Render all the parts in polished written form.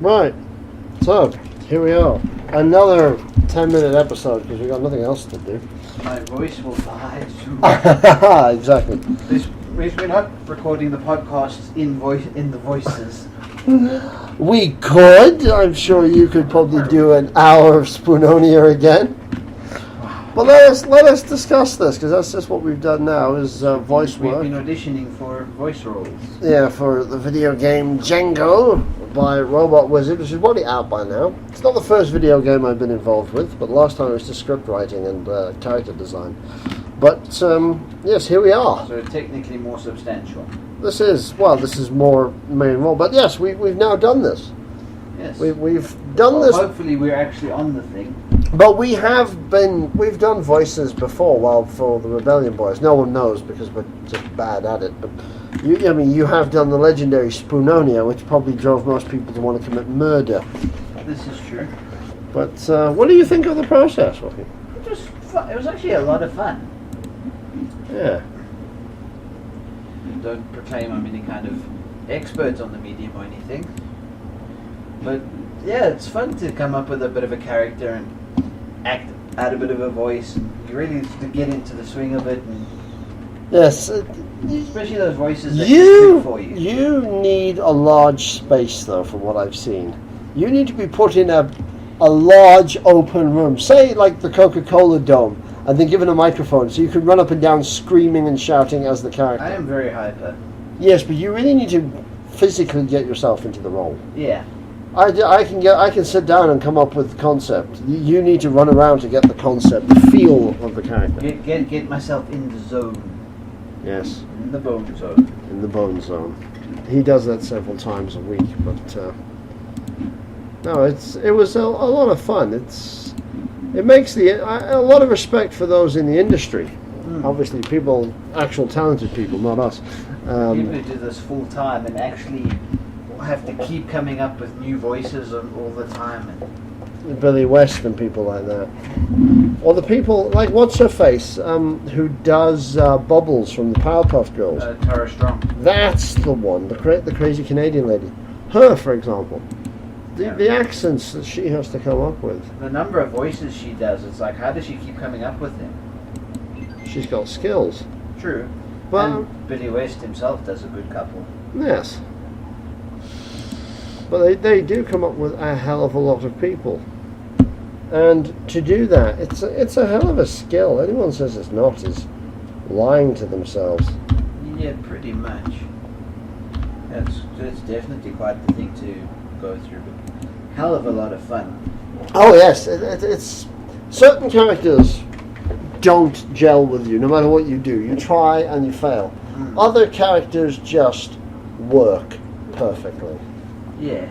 Right. So, here we are. Another 10-minute episode because we've got nothing else to do. My voice will die soon. Exactly. We're not recording the podcasts in the voices. We could. I'm sure you could probably do an hour of Spoononia again. But let us discuss this because that's just what we've done now is voice work. We've been auditioning for voice roles. Yeah, for the video game Django by Robot Wizard, which is probably out by now. It's not the first video game I've been involved with, but last time it was just script writing and character design. But yes, here we are. So technically more substantial. This is more main role, but yes, we've now done this. Yes. We've done this. Hopefully we're actually on the thing. But we've done voices before, well, for the Rebellion Boys. No one knows because we're just bad at it. But you have done the legendary Spoononia, which probably drove most people to want to commit murder. This is true. But what do you think of the process, Rocky? It was actually a lot of fun. Yeah. Don't proclaim I'm any kind of expert on the medium or anything. But yeah, it's fun to come up with a bit of a character and add a bit of a voice, and really to get into the swing of it. And yes. Especially those voices that you for you. You need a large space, though, from what I've seen. You need to be put in a large open room, say like the Coca-Cola Dome, and then given a microphone so you can run up and down screaming and shouting as the character. I am very hyper. Yes, but you really need to physically get yourself into the role. Yeah. I can sit down and come up with the concept. You need to run around to get the concept, the feel of the character. Get myself in the zone. Yes. In the bone zone. In the bone zone. He does that several times a week, but no, it was a lot of fun. It makes a lot of respect for those in the industry. Obviously, actual talented people, not us. People who do this full time and actually have to keep coming up with new voices all the time. And Billy West and people like that. Or the people, like what's her face, who does Bubbles from the Powerpuff Girls. Tara Strong. That's the one, the crazy Canadian lady. Her, for example. The accents that she has to come up with. The number of voices she does, it's like, how does she keep coming up with them? She's got skills. True. But, and Billy West himself does a good couple. Yes. But they do come up with a hell of a lot of people. And to do that, it's a hell of a skill. Anyone says it's not is lying to themselves. Yeah, pretty much. It's definitely quite the thing to go through, but hell of a lot of fun. Oh yes, it's certain characters don't gel with you no matter what you do. You try and you fail. Other characters just work perfectly. Yeah.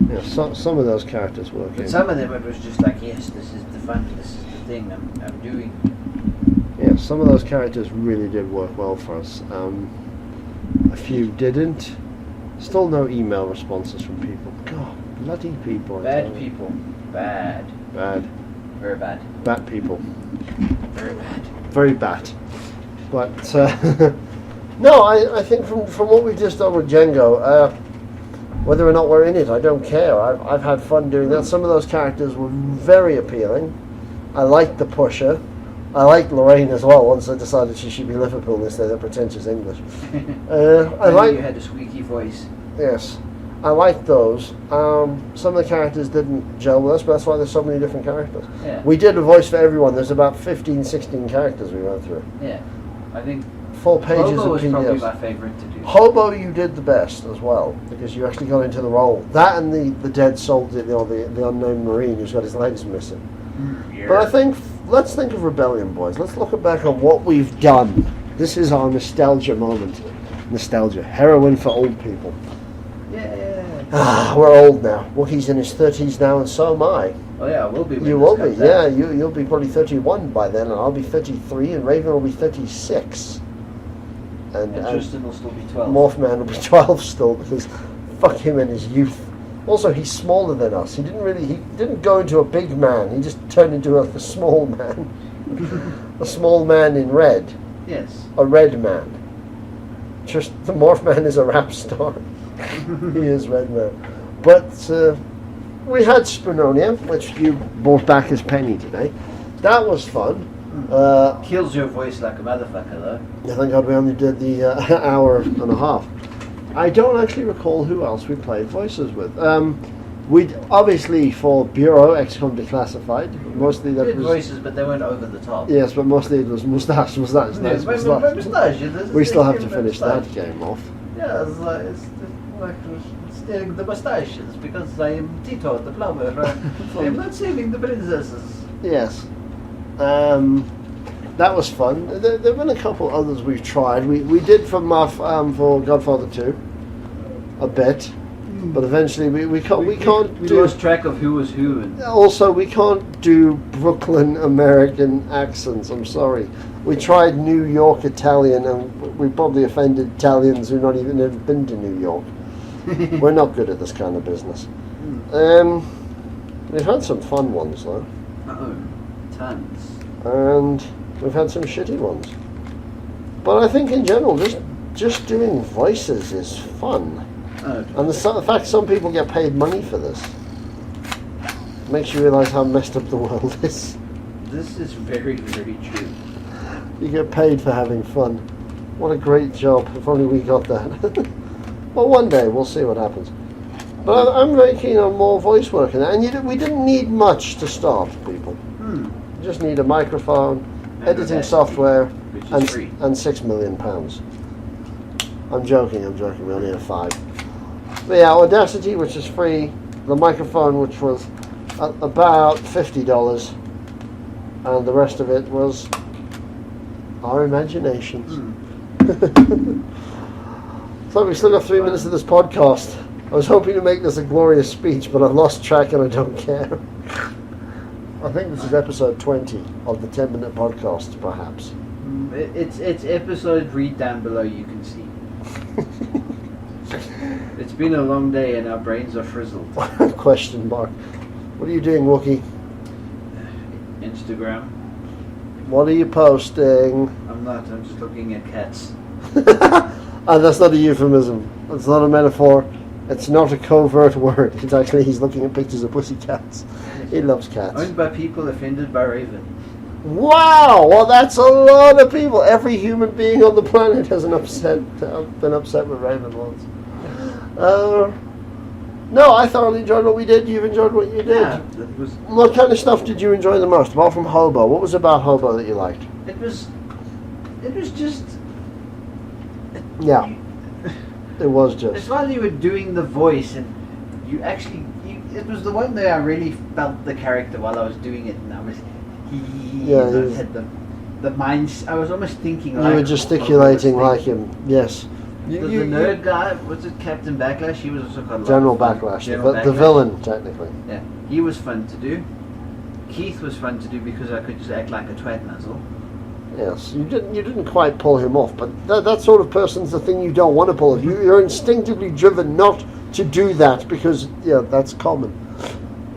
Yeah, some of those characters work. But some of them it was just like, yes, this is the fun, this is the thing I'm doing. Yeah, some of those characters really did work well for us. A few didn't. Still no email responses from people. God, bloody people. Bad people. Bad. Bad. Very bad. Bad people. Very bad. Very bad. But, no, I think from what we've just done with Django, whether or not we're in it, I don't care. I've had fun doing that. Some of those characters were very appealing. I liked the Pusher. I liked Lorraine as well, once I decided she should be Liverpool instead of pretentious English. I like you had a squeaky voice. Yes. I liked those. Some of the characters didn't gel with us, but that's why there's so many different characters. Yeah. We did a voice for everyone. There's about 15, 16 characters we went through. Yeah. I think 4 pages Hobo of was PDFs. probably my favourite to do. Hobo you did the best as well, because you actually got into the role. That and the dead soldier, the unnamed Marine who's got his legs missing. Yeah. But I think, let's think of Rebellion Boys. Let's look back on what we've done. This is our nostalgia moment. Nostalgia. Heroin for old people. Yeah. We're old now. Wookie's in his 30s now, and so am I. Oh yeah, I will be. You will be, yeah. You'll be probably 31 by then, and I'll be 33, and Raven will be 36. And Tristan will still be 12. Morphman will be 12 still, because fuck him in his youth. Also, he's smaller than us. He didn't go into a big man. He just turned into a small man. A small man in red. Yes. A red man. Just the Morphman is a rap star. He is Red Man. But we had Spoononia, which you brought back as Penny today. That was fun. Kills your voice like a motherfucker, though. Thank God we only did the hour and a half. I don't actually recall who else we played voices with. We obviously for Bureau XCOM Declassified. Mostly that Good was voices, but they weren't over the top. yes, but mostly it was Moustache. Nice Yeah, Moustache. Moustache. We still have to finish that game off. Yeah, it's like stealing the moustaches because I am Tito the plumber. I am not saving the princesses. Yes. That was fun. There have been a couple others we've tried. We did for Godfather 2 a bit, but eventually we can't We do. lost track of who was who. And Also, we can't do Brooklyn American accents. I'm sorry. We tried New York Italian, and we probably offended Italians who not even have been to New York. We're not good at this kind of business. We've had some fun ones though, tons. and we've had some shitty ones. But I think in general, just doing voices is fun. And the fact some people get paid money for this makes you realise how messed up the world is. This is very, very true. You get paid for having fun. What a great job. If only we got that. Well, one day we'll see what happens. But I'm very keen on more voice work in that. And we didn't need much to start, people. You just need a microphone, editing software, Which is and free. and £6 million. I'm joking. We only have 5. But yeah, Audacity, which is free, the microphone, which was about $50, and the rest of it was our imaginations. So we still got 3 minutes of this podcast. I was hoping to make this a glorious speech, but I've lost track and I don't care. I think this is episode 20 of the 10-minute podcast, perhaps. It's episode, read down below, you can see. It's been a long day and our brains are frizzled. Question mark. What are you doing, Wookie? Instagram. What are you posting? I'm not, I'm just looking at cats. And that's not a euphemism. It's not a metaphor. It's not a covert word. It's actually he's looking at pictures of pussycats. He loves cats. Owned by people offended by Raven. Wow! Well, that's a lot of people. Every human being on the planet has been upset with Raven once. No, I thoroughly enjoyed what we did. You've enjoyed what you did. Yeah, it was. What kind of stuff did you enjoy the most, apart from Hobo? What was about Hobo that you liked? It was just. Yeah, it was It's just. while you were doing the voice and you actually. It was the one that I really felt the character while I was doing it, and I was. Had the minds. I was almost thinking. You like were gesticulating like him. Yes. The nerd guy, was it Captain Backlash? He was also called General Backlash, the villain, technically. Yeah, he was fun to do. Keith was fun to do because I could just act like a twat nuzzle. Yes, you didn't quite pull him off, but that sort of person's the thing you don't want to pull off. You're instinctively driven not to do that because that's common.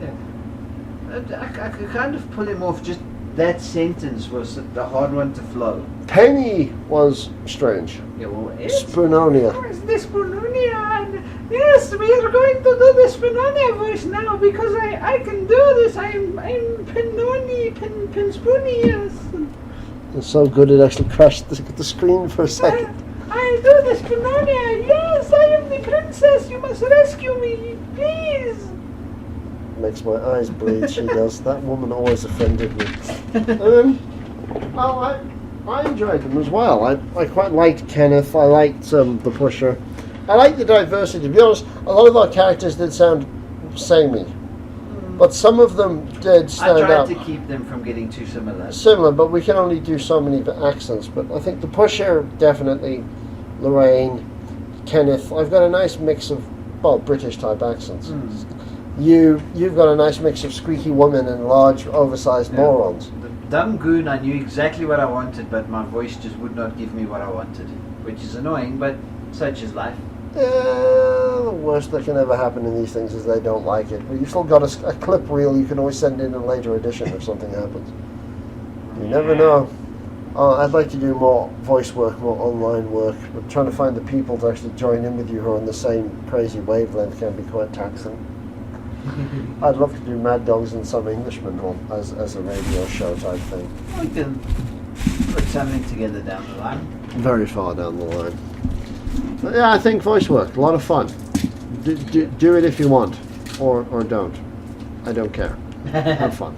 Yeah, I could kind of pull him off. Just that sentence was the hard one to flow. Penny was strange. Yeah, well, Spoononia. It's the Spoononia, and yes, we are going to do the Spoononia voice now because I can do this. I'm Penoni, Spoony, yes. It's so good it actually crashed the screen for a second. I do the Spoononia. Yes, I am the princess. You must rescue me, please. Makes my eyes bleed. She does. That woman always offended me. I enjoyed them as well. I quite liked Kenneth. I liked the Pusher. I liked the diversity. To be honest, a lot of our characters did sound samey, but some of them did stand I tried out. to keep them from getting too similar. Similar, but we can only do so many accents. But I think the Pusher, definitely, Lorraine, Kenneth. I've got a nice mix of British type accents. You've got a nice mix of squeaky women and large, oversized morons. The dumb goon, I knew exactly what I wanted, but my voice just would not give me what I wanted, which is annoying, but such is life. The worst that can ever happen in these things is they don't like it. But you've still got a clip reel you can always send in a later edition if something happens. You never know. I'd like to do more voice work, more online work, but trying to find the people to actually join in with you who are on the same crazy wavelength can be quite taxing. I'd love to do Mad Dogs and Some Englishmen as a radio show type thing. We can put something together down the line. Very far down the line. But yeah, I think voice work, a lot of fun. Do it if you want, or don't. I don't care. Have fun.